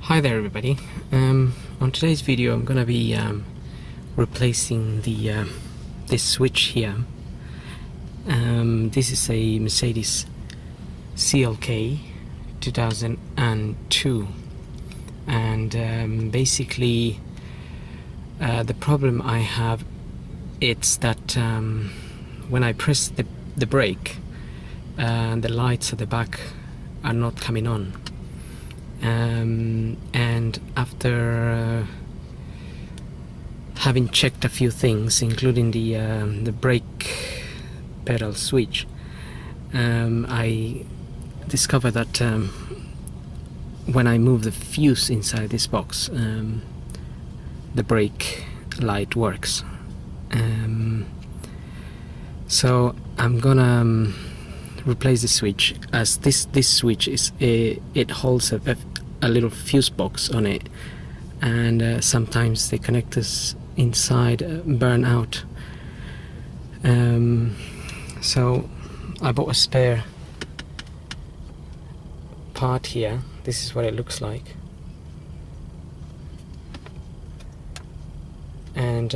Hi there everybody. On today's video I'm gonna be replacing the this switch here. This is a Mercedes CLK 2002 and basically the problem I have it's that when I press the brake the lights at the back are not coming on. And after having checked a few things, including the brake pedal switch, I discovered that when I move the fuse inside this box, the brake light works. So I'm gonna replace the switch, as this switch is it holds a little fuse box on it, and sometimes the connectors inside burn out. So I bought a spare part here. This is what it looks like, and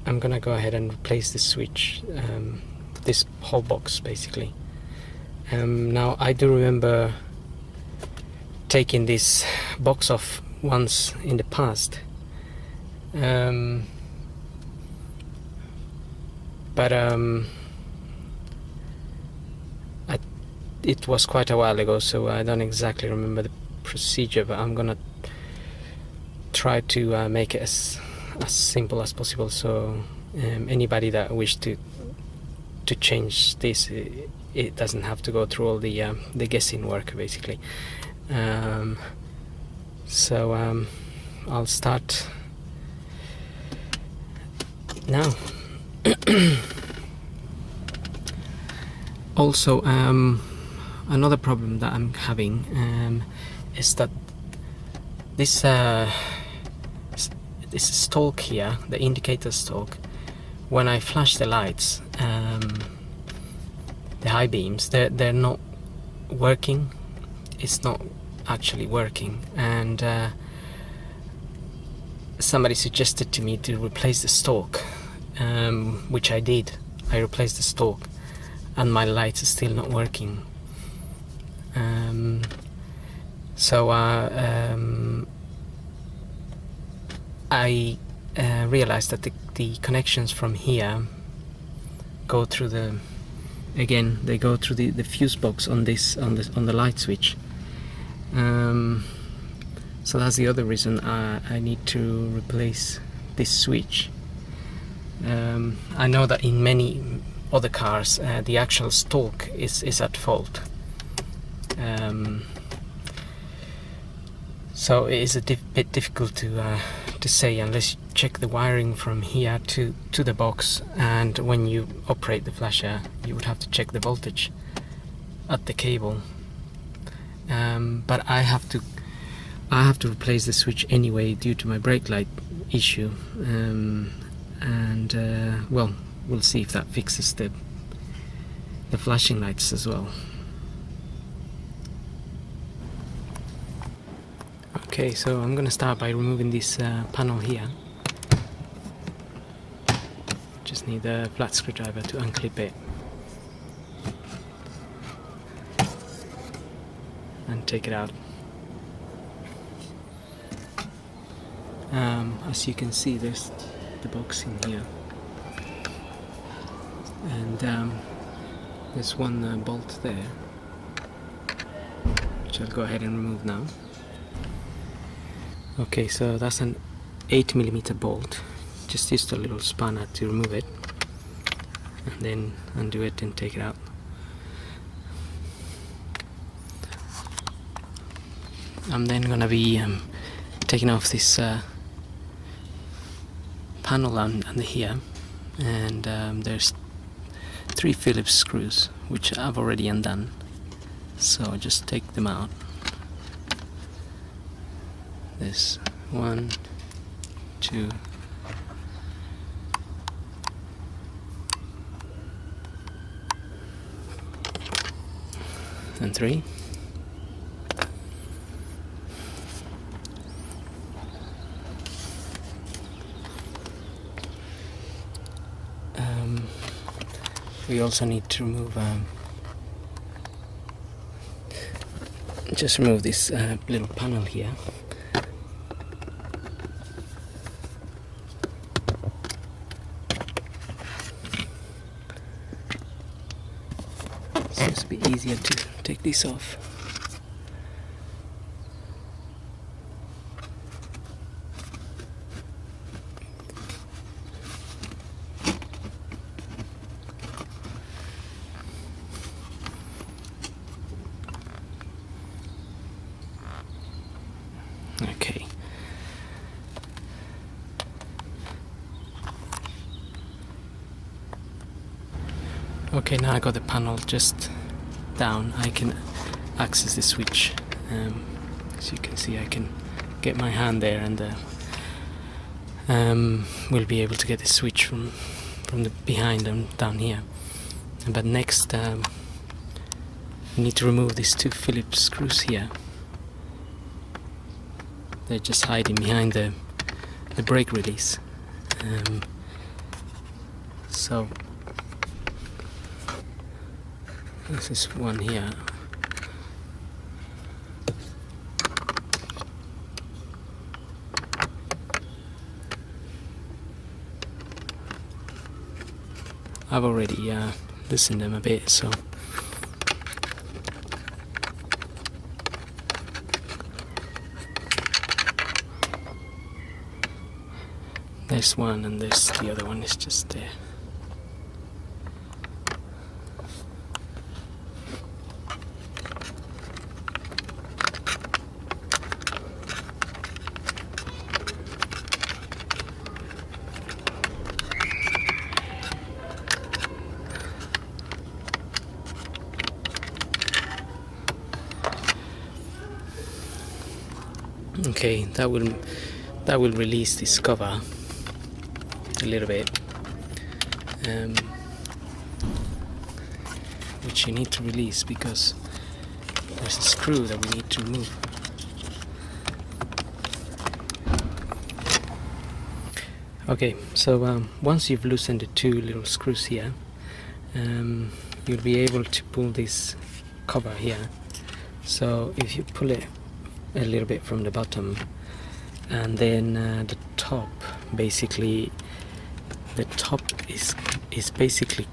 I'm gonna go ahead and replace the switch, this whole box basically. Now I do remember taking this box off once in the past, but it was quite a while ago, so I don't exactly remember the procedure, but I'm gonna try to make it as simple as possible, so anybody that wishes to change this, it doesn't have to go through all the guessing work basically. So I'll start now. Also, another problem that I'm having is that this stalk here, the indicator stalk, when I flash the lights, the high beams, they're not working. It's not actually working, and somebody suggested to me to replace the stalk, which I did. I replaced the stalk and my lights are still not working. So I realized that the connections from here go through they go through the fuse box on the light switch. So that's the other reason I need to replace this switch. I know that in many other cars the actual stalk is at fault. So it is a bit difficult to say unless you check the wiring from here to the box, and when you operate the flasher you would have to check the voltage at the cable. But I have to replace the switch anyway due to my brake light issue, and well, we'll see if that fixes the flashing lights as well. Okay, so I'm gonna start by removing this panel here. Just need a flat screwdriver to unclip it and take it out. As you can see, there's the box in here, and there's one bolt there, which I'll go ahead and remove now. Okay, so that's an 8mm bolt. Just used a little spanner to remove it, and then undo it and take it out. I'm then gonna be taking off this panel under here, and there's 3 Phillips screws which I've already undone, so I'll just take them out. There's 1, 2, and 3. We also need to remove just remove this little panel here. So it's a bit easier to take this off. Okay. Okay, now I got the panel just down. I can access the switch. As you can see, I can get my hand there, and we'll be able to get the switch from the behind and down here. But next, we need to remove these two Phillips screws here. They're just hiding behind the brake release. So this is one here. I've already loosened them a bit, so there's one, and there's the other one is just there. Okay, that will release this cover a little bit, which you need to release because there's a screw that we need to remove. Okay, so once you've loosened the two little screws here, you'll be able to pull this cover here. So if you pull it a little bit from the bottom, and then the top, basically the top is basically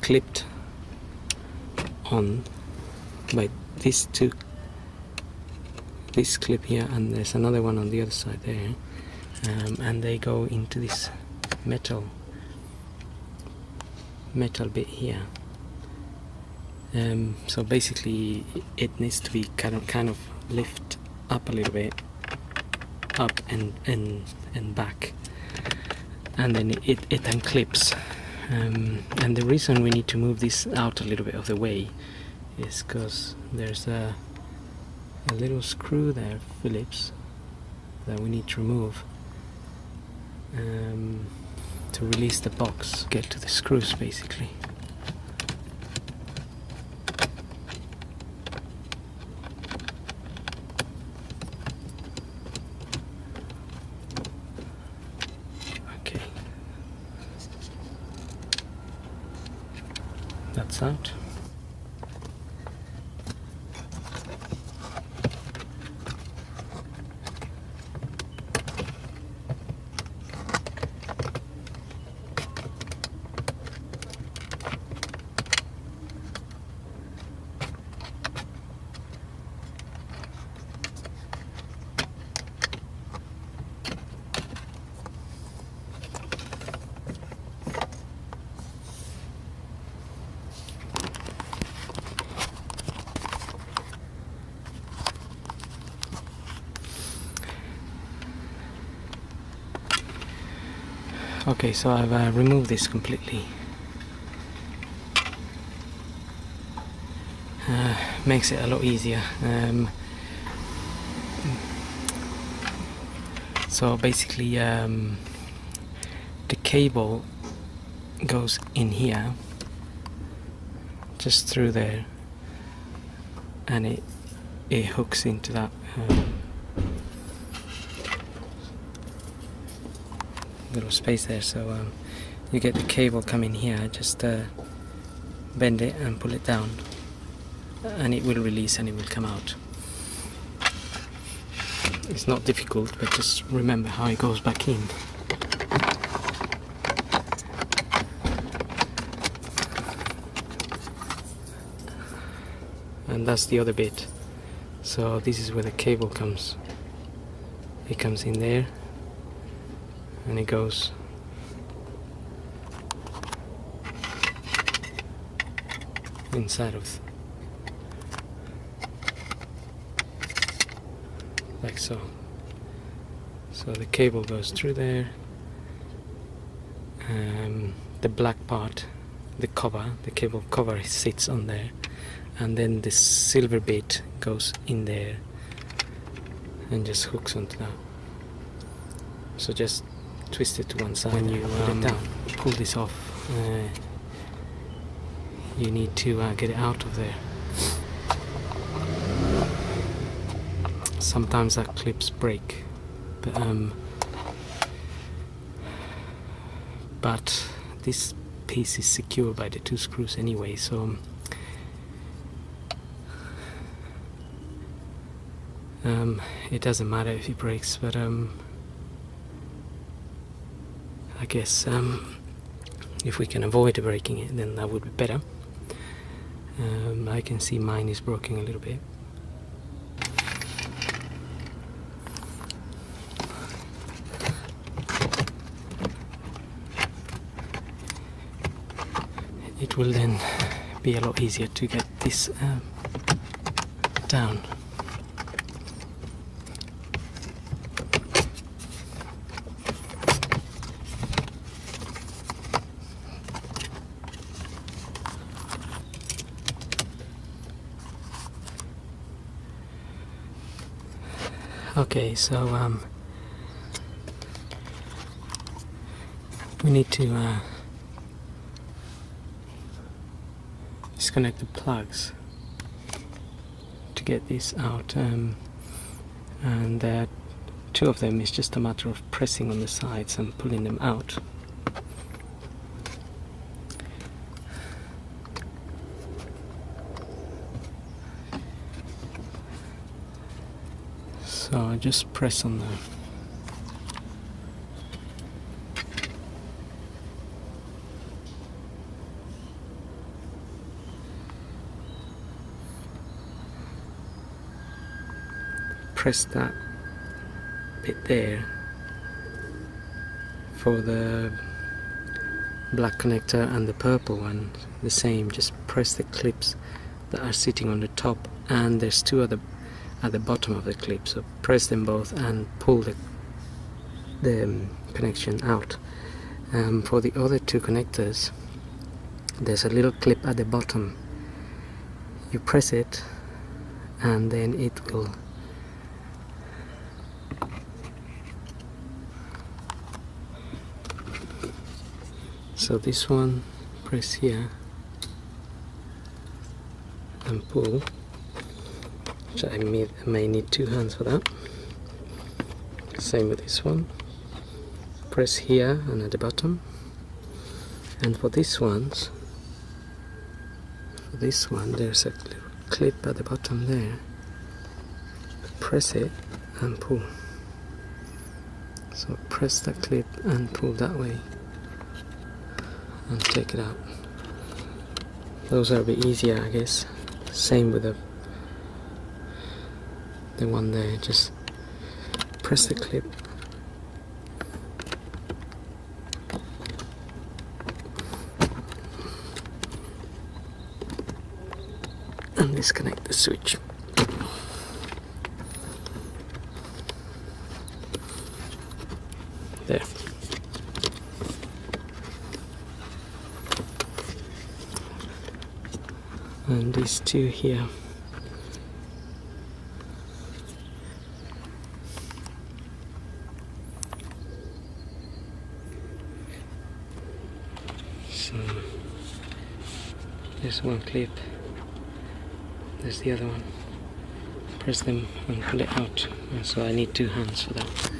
clipped on by this clip here, and there's another one on the other side there, and they go into this metal bit here. So basically it needs to be kind of lift up a little bit, up and back, and then it unclips. And the reason we need to move this out a little bit of the way is because there's a little screw there, Phillips, that we need to remove to release the box, get to the screws basically. Okay, that's out. Okay, so I've removed this completely. Makes it a lot easier. So basically the cable goes in here, just through there, and it hooks into that little space there. So you get the cable coming here, just bend it and pull it down, and it will release and it will come out. It's not difficult, but just remember how it goes back in. And that's the other bit. So this is where the cable comes. It comes in there and it goes inside of, like so. So the cable goes through there. The black part, the cover, the cable cover sits on there, and then the silver bit goes in there and just hooks onto that. So just twist it to one side. When you put it down, pull this off, you need to get it out of there. Sometimes that clips break, but this piece is secure by the 2 screws anyway, so it doesn't matter if it breaks, but I guess if we can avoid breaking it, then that would be better. I can see mine is broken a little bit. It will then be a lot easier to get this down. Okay, so we need to disconnect the plugs to get this out, and 2 of them is just a matter of pressing on the sides and pulling them out. So just press on them. Press that bit there for the black connector, and the purple one the same. Just press the clips that are sitting on the top, and there's 2 other at the bottom of the clip, so press them both and pull the connection out. For the other 2 connectors, there's a little clip at the bottom. You press it and then it will so this one, press here and pull. I may need 2 hands for that. Same with this one. Press here and at the bottom. And for this one, there's a little clip at the bottom there. Press it and pull. So press the clip and pull that way and take it out. Those are a bit easier, I guess. Same with the one there. Just press the clip and disconnect the switch. There. And these 2 here. So there's one clip, there's the other one. Press them and pull it out. And so I need 2 hands for that.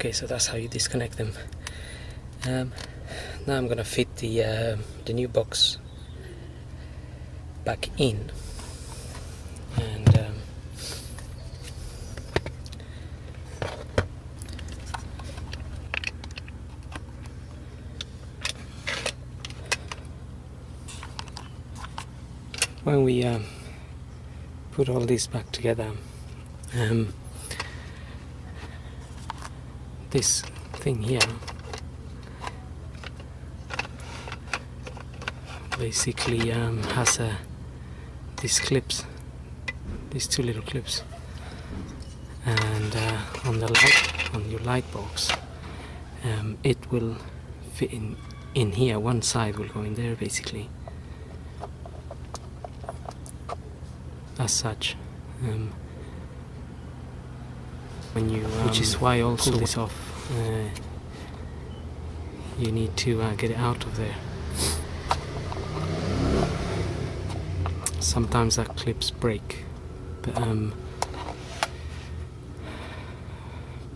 Okay, so that's how you disconnect them. Now I'm gonna fit the new box back in, and when we put all this back together, this thing here basically has these clips, these two little clips, and on your light box, it will fit in here. One side will go in there basically, as such. When you, which is why also pull this off, you need to get it out of there. Sometimes that clips break,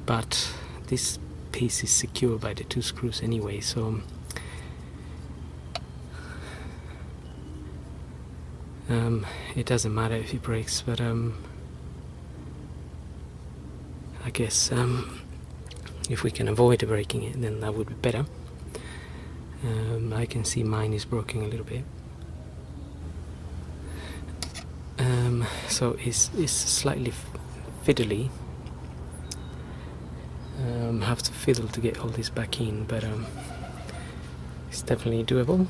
but this piece is secure by the two screws anyway, so it doesn't matter if it breaks. But I guess if we can avoid breaking it, then that would be better. I can see mine is broken a little bit. So it's slightly fiddly. Have to fiddle to get all this back in, but it's definitely doable.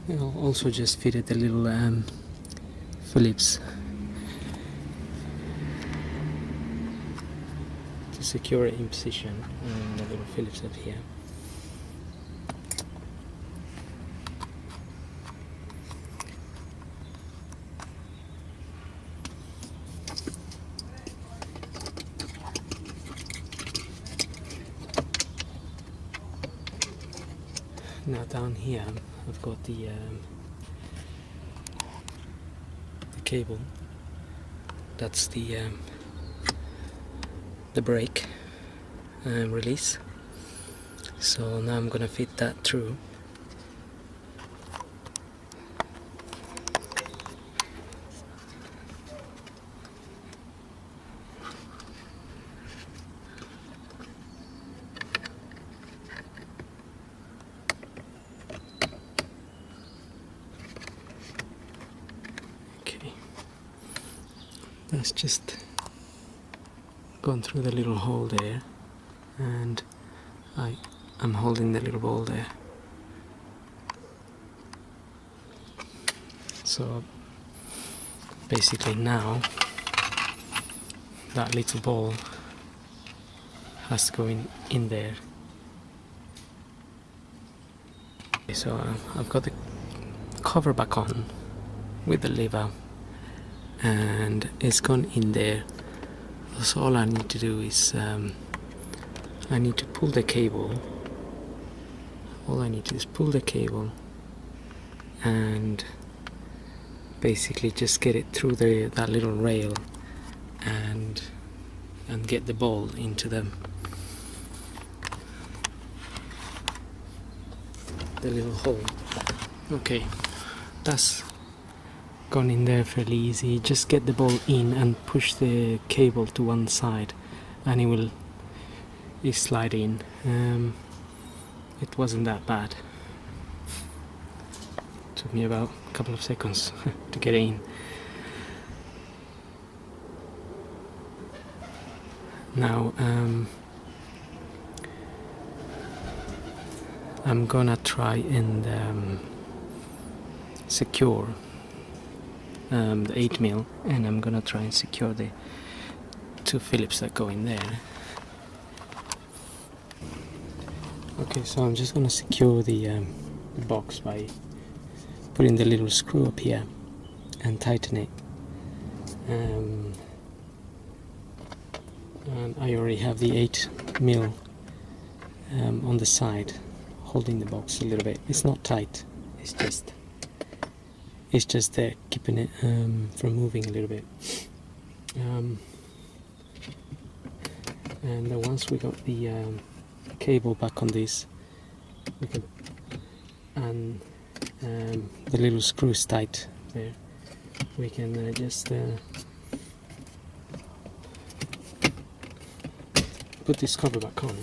I'll also just fitted the little Phillips to secure it in position, and the little Phillips up here. Now down here I've got the cable That's the brake release. So now I'm gonna fit that through. Okay, that's just gone through the little hole there, and I'm holding the little ball there. So basically now that little ball has to go in there. Okay, so I've got the cover back on with the lever, and it's gone in there. So all I need to do is I need to pull the cable. All I need to do is pull the cable and basically just get it through that little rail and get the ball into the little hole. Okay, that's gone in there fairly easy. Just get the ball in and push the cable to one side and it will slide in. It wasn't that bad. Took me about a couple of seconds to get in. Now I'm gonna try and secure the 8mm, and I'm gonna try and secure the 2 Phillips that go in there. Okay, so I'm just gonna secure the box by putting the little screw up here and tighten it. And I already have the 8mm on the side holding the box a little bit. It's not tight, it's just there keeping it from moving a little bit. And once we got the cable back on this, we can, and the little screw is tight there, we can just put this cover back on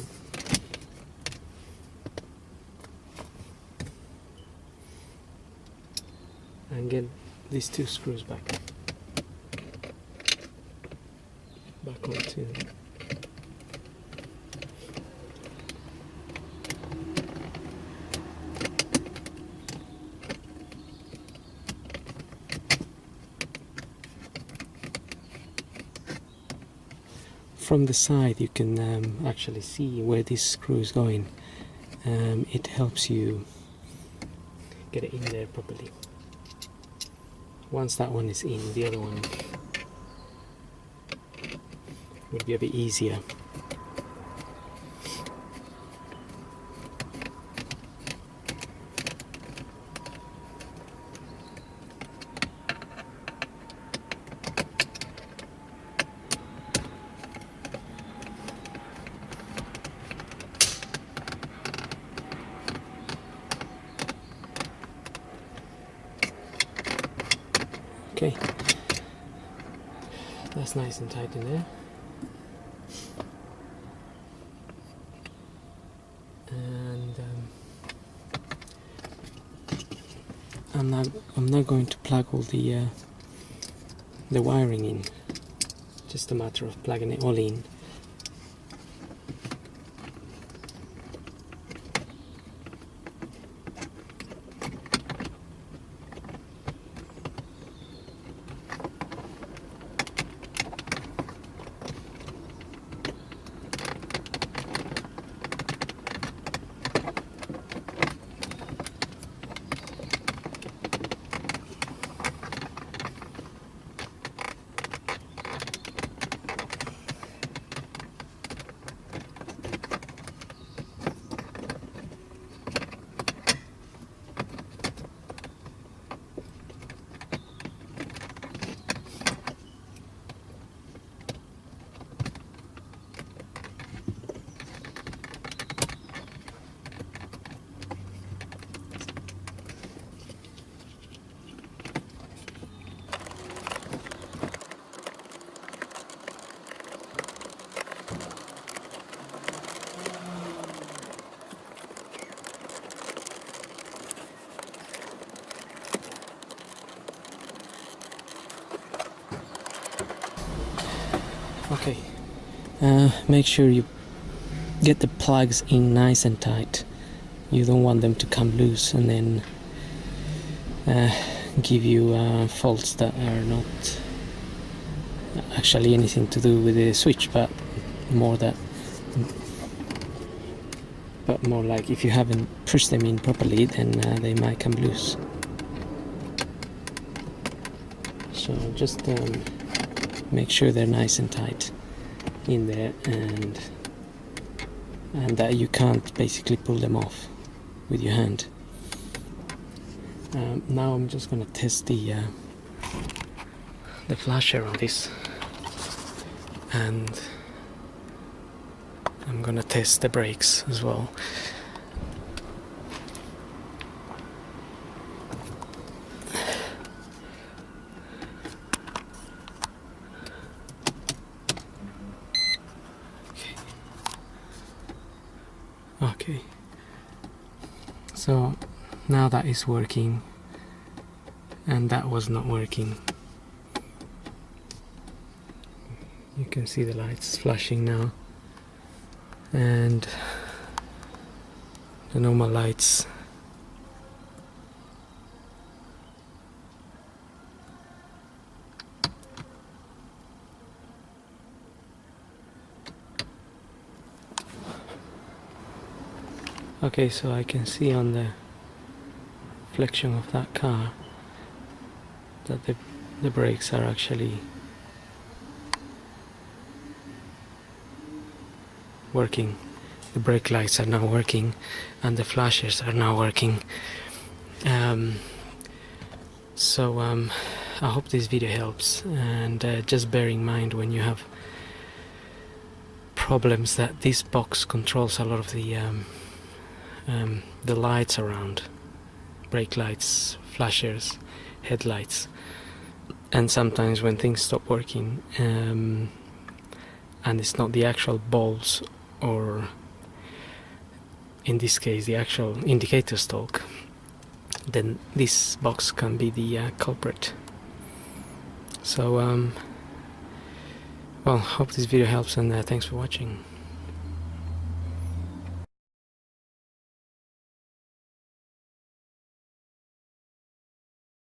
and get these 2 screws back onto. From the side you can actually see where this screw is going. It helps you get it in there properly. Once that one is in, the other one will be a bit easier. Okay, that's nice and tight in there. And I'm not going to plug all the wiring in. Just a matter of plugging it all in. Okay, make sure you get the plugs in nice and tight. You don't want them to come loose and then give you faults that are not actually anything to do with the switch, but more like if you haven't pushed them in properly, then they might come loose. So just make sure they're nice and tight in there, and that you can't basically pull them off with your hand. Now I'm just going to test the flasher on this, and I'm going to test the brakes as well. Okay, so now that is working, and that was not working. You can see the lights flashing now, and the normal lights. Okay, so I can see on the reflection of that car that the brakes are actually working. The brake lights are now working, and the flashers are now working. So I hope this video helps, and just bear in mind when you have problems that this box controls a lot of the lights around, brake lights, flashers, headlights, and sometimes when things stop working and it's not the actual bulbs, or in this case the actual indicator stalk, then this box can be the culprit. So well, hope this video helps, and thanks for watching.